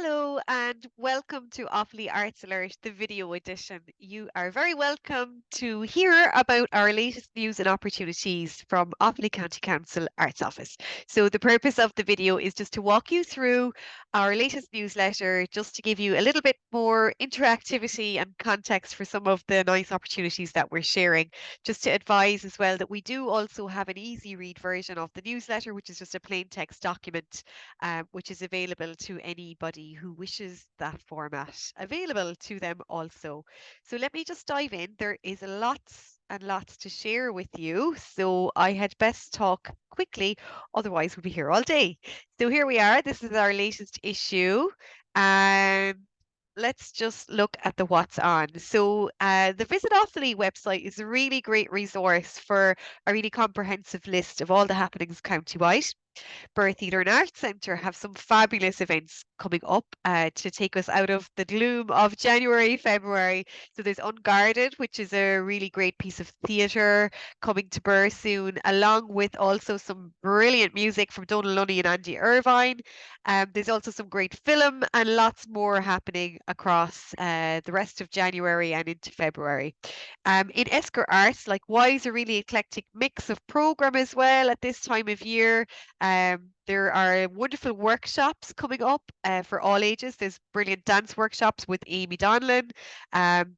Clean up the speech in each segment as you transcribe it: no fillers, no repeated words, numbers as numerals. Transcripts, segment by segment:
Hello and welcome to Offaly Arts Alert, the video edition. You are very welcome to hear about our latest news and opportunities from Offaly County Council Arts Office. So the purpose of the video is just to walk you through our latest newsletter, just to give you a little bit more interactivity and context for some of the nice opportunities that we're sharing. Just to advise as well that we do also have an easy read version of the newsletter, which is just a plain text document which is available to anybody who wishes that format available to them also. So let me just dive in. There is lots and lots to share with you. So I had best talk quickly, otherwise we'll be here all day. So here we are. This is our latest issue. And let's just look at the what's on. So the Visit Offaly website is a really great resource for a really comprehensive list of all the happenings countywide. Birth Theatre and Arts Centre have some fabulous events coming up to take us out of the gloom of January, February. So there's Unguarded, which is a really great piece of theatre coming to Birr soon, along with also some brilliant music from Donal Lunny and Andy Irvine. There's also some great film and lots more happening across the rest of January and into February. In Esker Arts, likewise, a really eclectic mix of programme as well at this time of year. There are wonderful workshops coming up for all ages. There's brilliant dance workshops with Amy Donlan.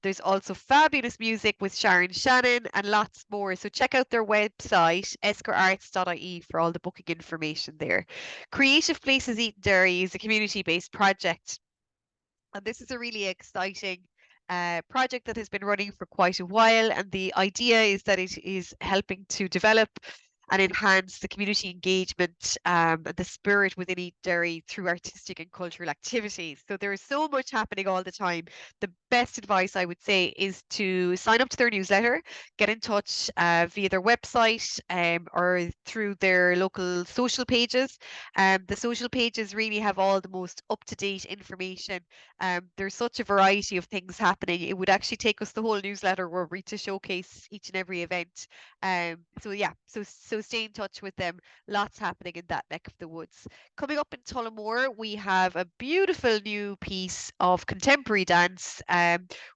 There's also fabulous music with Sharon Shannon and lots more. So check out their website, eskerarts.ie, for all the booking information there. Creative Places Eat and Dairy is a community-based project. And this is a really exciting project that has been running for quite a while. And the idea is that it is helping to develop and enhance the community engagement and the spirit within Eat Dairy through artistic and cultural activities. So there is so much happening all the time. The best advice I would say is to sign up to their newsletter, get in touch via their website or through their local social pages. The social pages really have all the most up-to-date information. There's such a variety of things happening. It would actually take us the whole newsletter were we to showcase each and every event. So yeah, so stay in touch with them. Lots happening in that neck of the woods. Coming up in Tullamore, we have a beautiful new piece of contemporary dance,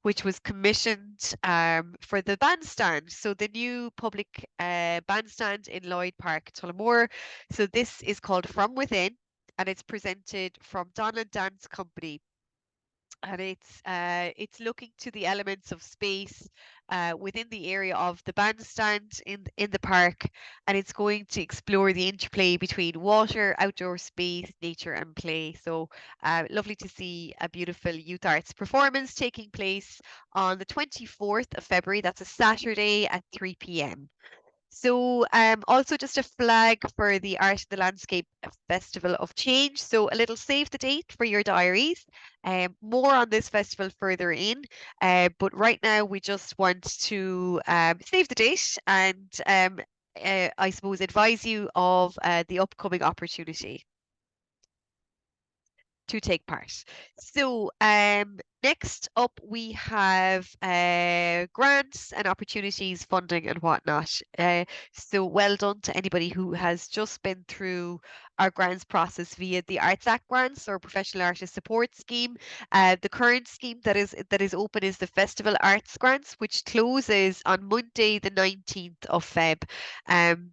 which was commissioned for the bandstand. So the new public bandstand in Lloyd Park, Tullamore. So this is called From Within, and it's presented from Donlan Dance Company, and it's looking to the elements of space within the area of the bandstand in the park, and it's going to explore the interplay between water, outdoor space, nature, and play. So lovely to see a beautiful youth arts performance taking place on the 24th of February. That's a Saturday at 3 p.m. So, also just a flag for the Art of the Landscape Festival of Change. So, a little save the date for your diaries. More on this festival further in, but right now we just want to save the date and I suppose advise you of the upcoming opportunity to take part. So, next up we have grants and opportunities, funding and whatnot. So well done to anybody who has just been through our grants process via the Arts Act grants or Professional Artist Support Scheme. The current scheme that is open is the Festival Arts grants, which closes on Monday, the 19th of Feb. Um,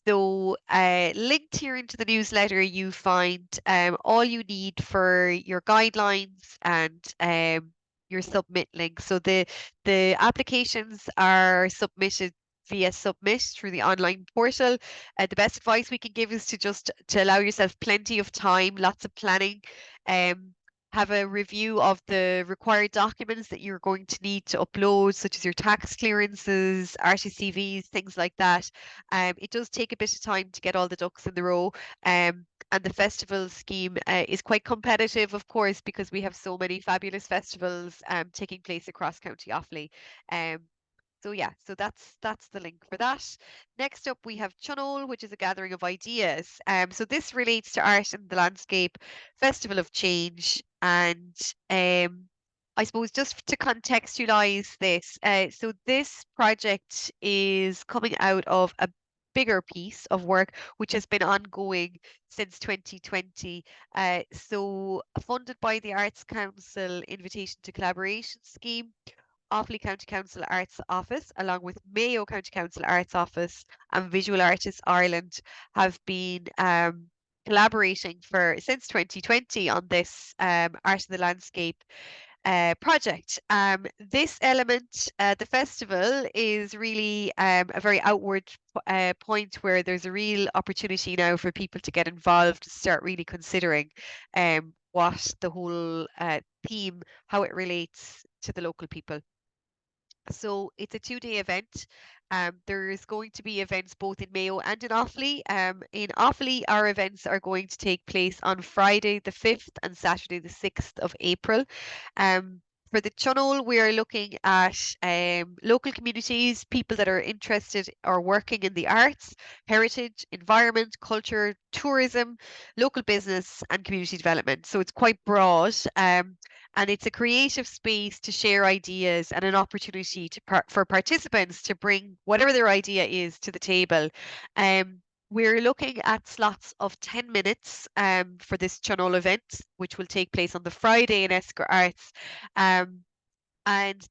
so, linked here into the newsletter, you find all you need for your guidelines and your submit link. So the applications are submitted via Submit through the online portal. The best advice we can give is to just to allow yourself plenty of time, lots of planning. Um, have a review of the required documents that you're going to need to upload, such as your tax clearances, RTCVs, things like that. It does take a bit of time to get all the ducks in the row. And the festival scheme is quite competitive, of course, because we have so many fabulous festivals taking place across County Offaly. Um, so yeah, so that's the link for that. Next up, we have Chunol, which is a gathering of ideas. So this relates to Art and the Landscape Festival of Change, and I suppose just to contextualize this, so this project is coming out of a bigger piece of work, which has been ongoing since 2020. So funded by the Arts Council Invitation to Collaboration Scheme, Offaly County Council Arts Office, along with Mayo County Council Arts Office and Visual Artists Ireland, have been collaborating for since 2020 on this Art of the Landscape project. This element, the festival, is really a very outward point where there's a real opportunity now for people to get involved, to start really considering what the whole theme, how it relates to the local people. So it's a 2-day event. There's going to be events both in Mayo and in Offaly. In Offaly, our events are going to take place on Friday the 5th and Saturday the 6th of April. For the Channel, we are looking at local communities, people that are interested or working in the arts, heritage, environment, culture, tourism, local business, and community development. So it's quite broad. And it's a creative space to share ideas and an opportunity for participants to bring whatever their idea is to the table. We're looking at slots of 10 minutes for this Channel event, which will take place on the Friday in Esquire Arts. And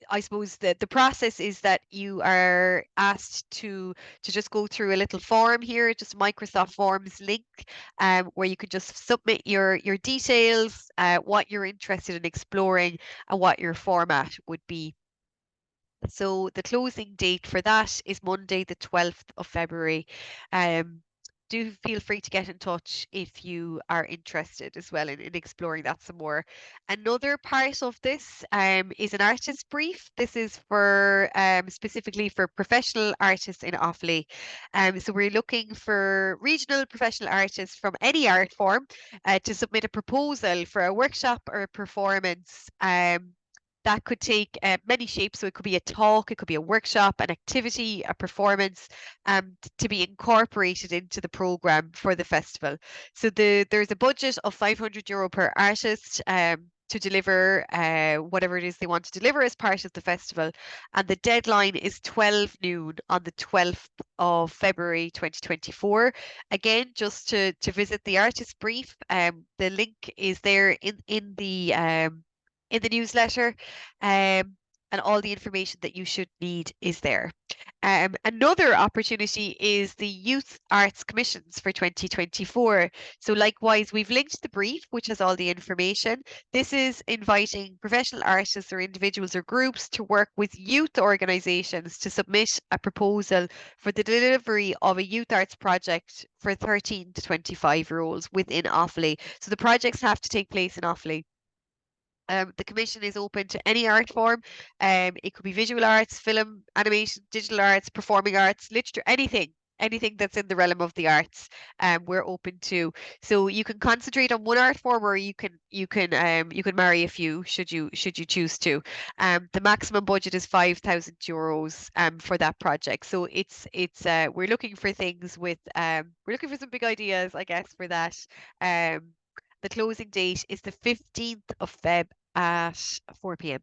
I suppose the process is that you are asked to just go through a little form here, just Microsoft Forms link, where you can just submit your details, what you're interested in exploring, and what your format would be. So the closing date for that is Monday, the 12th of February. Um, do feel free to get in touch if you are interested as well in exploring that some more. Another part of this is an artist brief. This is for specifically for professional artists in Offaly. So we're looking for regional professional artists from any art form to submit a proposal for a workshop or a performance. That could take many shapes. So it could be a talk, it could be a workshop, an activity, a performance, to be incorporated into the program for the festival. So there's a budget of €500 per artist to deliver whatever it is they want to deliver as part of the festival. And the deadline is 12 noon on the 12th of February 2024. Again, just to visit the artist brief, the link is there in the newsletter, and all the information that you should need is there. Another opportunity is the Youth Arts Commissions for 2024. So likewise, we've linked the brief, which has all the information. This is inviting professional artists or individuals or groups to work with youth organisations to submit a proposal for the delivery of a youth arts project for 13 to 25-year-olds within Offaly. So the projects have to take place in Offaly. The commission is open to any art form. It could be visual arts, film, animation, digital arts, performing arts, literature, anything that's in the realm of the arts. We're open to. So you can concentrate on one art form, or you can marry a few should you choose to. The maximum budget is €5,000 for that project. So we're looking for things with we're looking for some big ideas, I guess, for that. The closing date is the 15th of Feb at 4 p.m.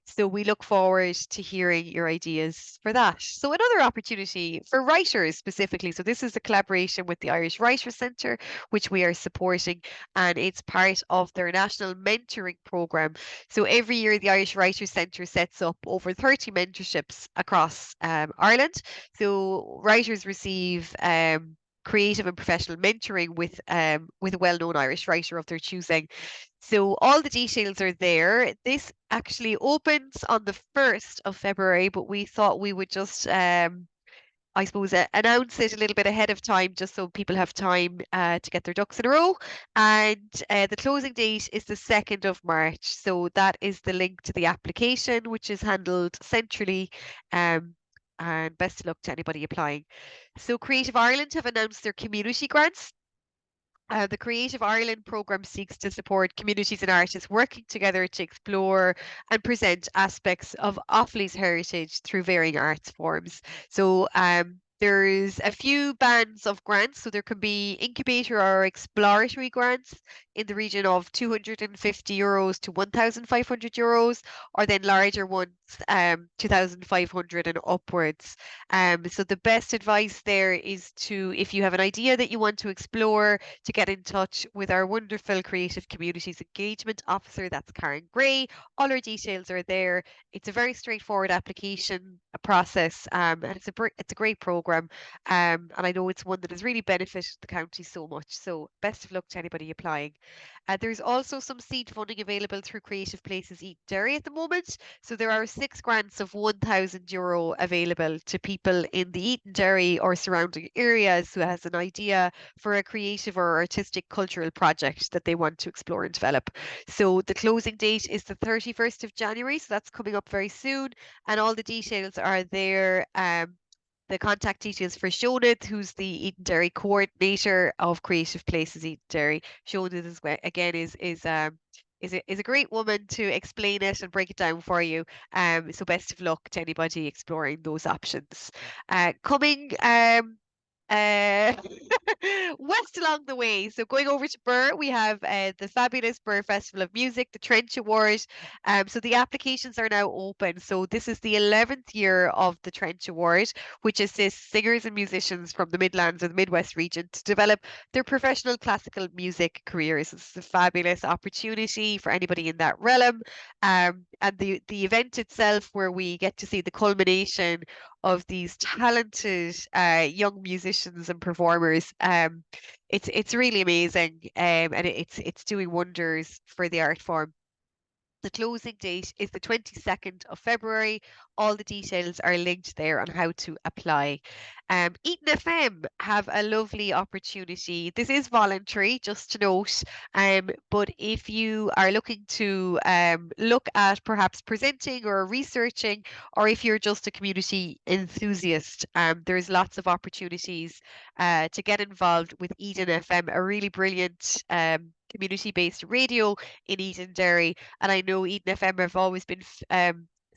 So we look forward to hearing your ideas for that. So another opportunity for writers specifically. So this is a collaboration with the Irish Writers Centre, which we are supporting, and it's part of their national mentoring programme. So every year the Irish Writers Centre sets up over 30 mentorships across Ireland. So writers receive creative and professional mentoring with a well-known Irish writer of their choosing. So all the details are there. This actually opens on the 1st of February, but we thought we would just I suppose announce it a little bit ahead of time just so people have time to get their ducks in a row. And the closing date is the 2nd of March. So that is the link to the application, which is handled centrally. And best of luck to anybody applying. So Creative Ireland have announced their community grants. The Creative Ireland programme seeks to support communities and artists working together to explore and present aspects of Offaly's heritage through varying arts forms. So There's a few bands of grants, so there can be incubator or exploratory grants in the region of €250 to €1,500, or then larger ones, 2,500 and upwards. So the best advice there is to, if you have an idea that you want to explore, to get in touch with our wonderful Creative Communities Engagement Officer, that's Karen Gray. All our details are there. It's a very straightforward application process, and it's a great program, and I know it's one that has really benefited the county so much. So best of luck to anybody applying. There's also some seed funding available through Creative Places Eat Dairy at the moment. So there are 6 grants of €1,000 available to people in the Eton Dairy or surrounding areas who has an idea for a creative or artistic cultural project that they want to explore and develop. So the closing date is the 31st of January, so that's coming up very soon, and all the details are there. The contact details for Shonit, who's the Eton Dairy coordinator of Creative Places Eton Dairy. Shonit is again is a great woman to explain it and break it down for you. So best of luck to anybody exploring those options. Coming uh, west along the way. So going over to Burr, we have the fabulous Burr Festival of Music, the Trench Award. So the applications are now open. So this is the 11th year of the Trench Award, which assists singers and musicians from the Midlands or the Midwest region to develop their professional classical music careers. It's a fabulous opportunity for anybody in that realm. And the event itself, where we get to see the culmination of these talented young musicians and performers. It's really amazing, and it's doing wonders for the art form. The closing date is the 22nd of February. All the details are linked there on how to apply. Eton FM have a lovely opportunity. This is voluntary, just to note. But if you are looking to look at perhaps presenting or researching, or if you're just a community enthusiast, there's lots of opportunities to get involved with Eden FM, a really brilliant community-based radio in Eden Derry. And I know Eden FM have always been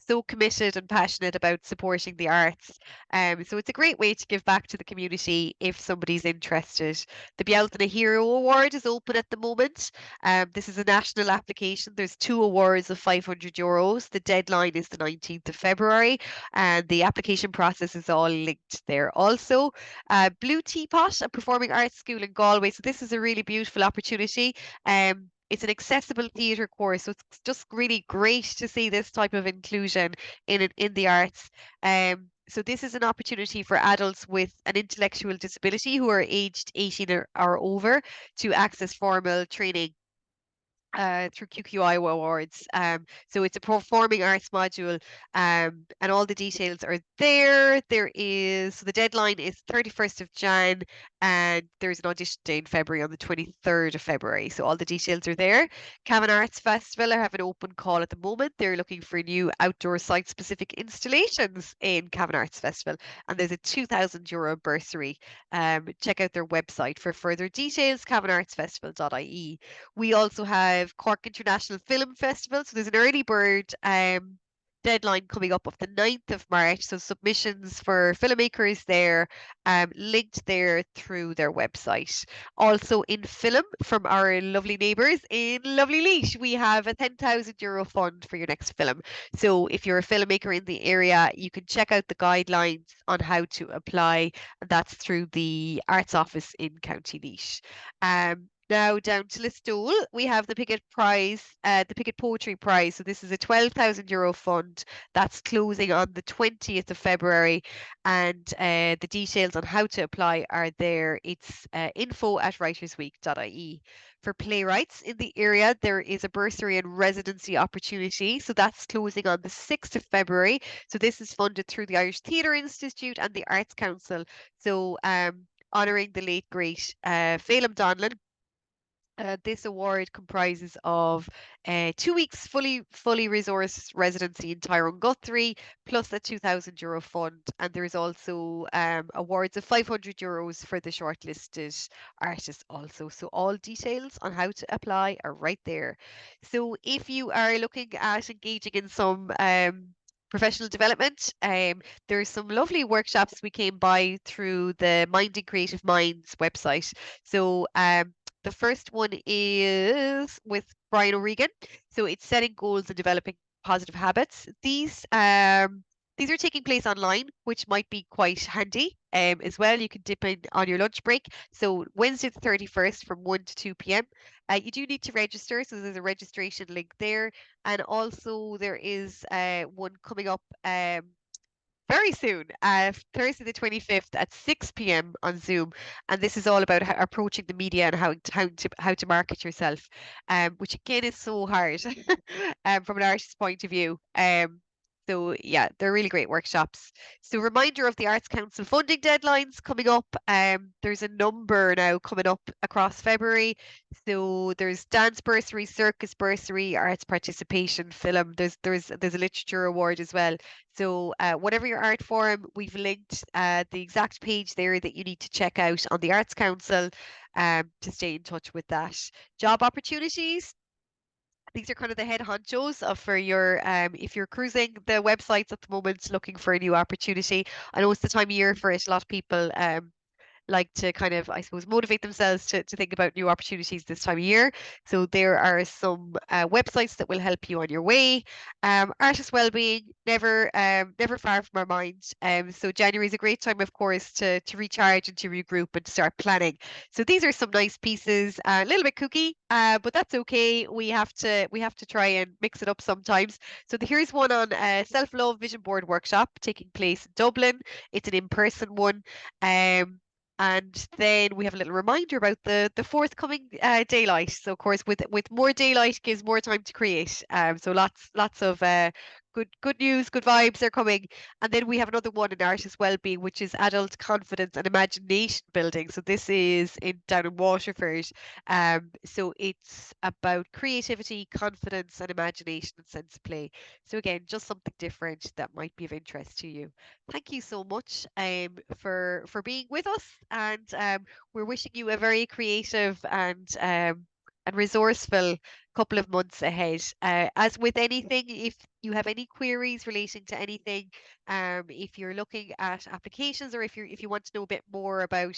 so committed and passionate about supporting the arts. So it's a great way to give back to the community if somebody's interested. The Bealtaine Hero Award is open at the moment. This is a national application. There's 2 awards of €500. The deadline is the 19th of February, and the application process is all linked there also. Blue Teapot, a performing arts school in Galway. So this is a really beautiful opportunity. It's an accessible theatre course, so it's just really great to see this type of inclusion in the arts. So this is an opportunity for adults with an intellectual disability who are aged 18 or over to access formal training through QQI Awards. So it's a performing arts module, and all the details are there. So the deadline is 31st of Jan, and there's an audition day in February on the 23rd of February. So all the details are there. Cavan Arts Festival are having an open call at the moment. They're looking for new outdoor site-specific installations in Cavan Arts Festival, and there's a €2,000 bursary. Check out their website for further details, cavanartsfestival.ie. We also have Cork International Film Festival. So there's an early bird deadline coming up of the 9th of March. So submissions for filmmakers there, linked there through their website. Also in film from our lovely neighbours in lovely Laois, we have a €10,000 fund for your next film. So if you're a filmmaker in the area, you can check out the guidelines on how to apply. And that's through the Arts Office in County Laois. Now down to Listowel, we have the Pickett Prize, the Pickett Poetry Prize. So this is a €12,000 fund that's closing on the 20th of February, and the details on how to apply are there. It's info@writersweek.ie. For playwrights in the area, there is a bursary and residency opportunity. So that's closing on the 6th of February. So this is funded through the Irish Theatre Institute and the Arts Council. So honouring the late great Phelim Donlan. This award comprises of 2 weeks fully resourced residency in Tyrone Guthrie, plus a €2,000 fund, and there's also awards of €500 for the shortlisted artists also. So all details on how to apply are right there. So if you are looking at engaging in some professional development. There's some lovely workshops we came by through the Minding Creative Minds website. So the first one is with Brian O'Regan. So it's setting goals and developing positive habits. These are taking place online, which might be quite handy as well. You can dip in on your lunch break. So Wednesday the 31st from 1 to 2 p.m. You do need to register, so there's a registration link there. And also there is one coming up very soon, Thursday the 25th at 6 p.m. on Zoom. And this is all about approaching the media and how to market yourself, which again is so hard from an artist's point of view. So yeah, they're really great workshops. So reminder of the Arts Council funding deadlines coming up. There's a number now coming up across February. So there's dance bursary, circus bursary, arts participation, film. There's a literature award as well. So whatever your art form, we've linked the exact page there that you need to check out on the Arts Council to stay in touch with that. Job opportunities. These are kind of the head honchos of for your if you're cruising the websites at the moment looking for a new opportunity. I know it's the time of year for it. A lot of people like to kind of, I suppose, motivate themselves to think about new opportunities this time of year. So there are some websites that will help you on your way. Artist wellbeing, never far from our minds. So January is a great time, of course, to recharge and to regroup and to start planning. So these are some nice pieces, a little bit kooky, but that's okay. We have to try and mix it up sometimes. So here's one on self-love vision board workshop taking place in Dublin. It's an in-person one. And then we have a little reminder about the forthcoming daylight. So of course, with more daylight gives more time to create. So lots of good news, good vibes are coming. And then we have another one in artist wellbeing, which is adult confidence and imagination building. So this is in down in Waterford. So it's about creativity, confidence, and imagination and sense of play. So again, just something different that might be of interest to you. Thank you so much for being with us, and we're wishing you a very creative and resourceful couple of months ahead. As with anything, if you have any queries relating to anything, if you're looking at applications or if you want to know a bit more about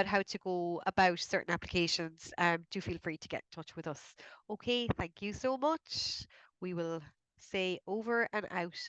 how to go about certain applications, do feel free to get in touch with us. Okay, thank you so much. We will say over and out.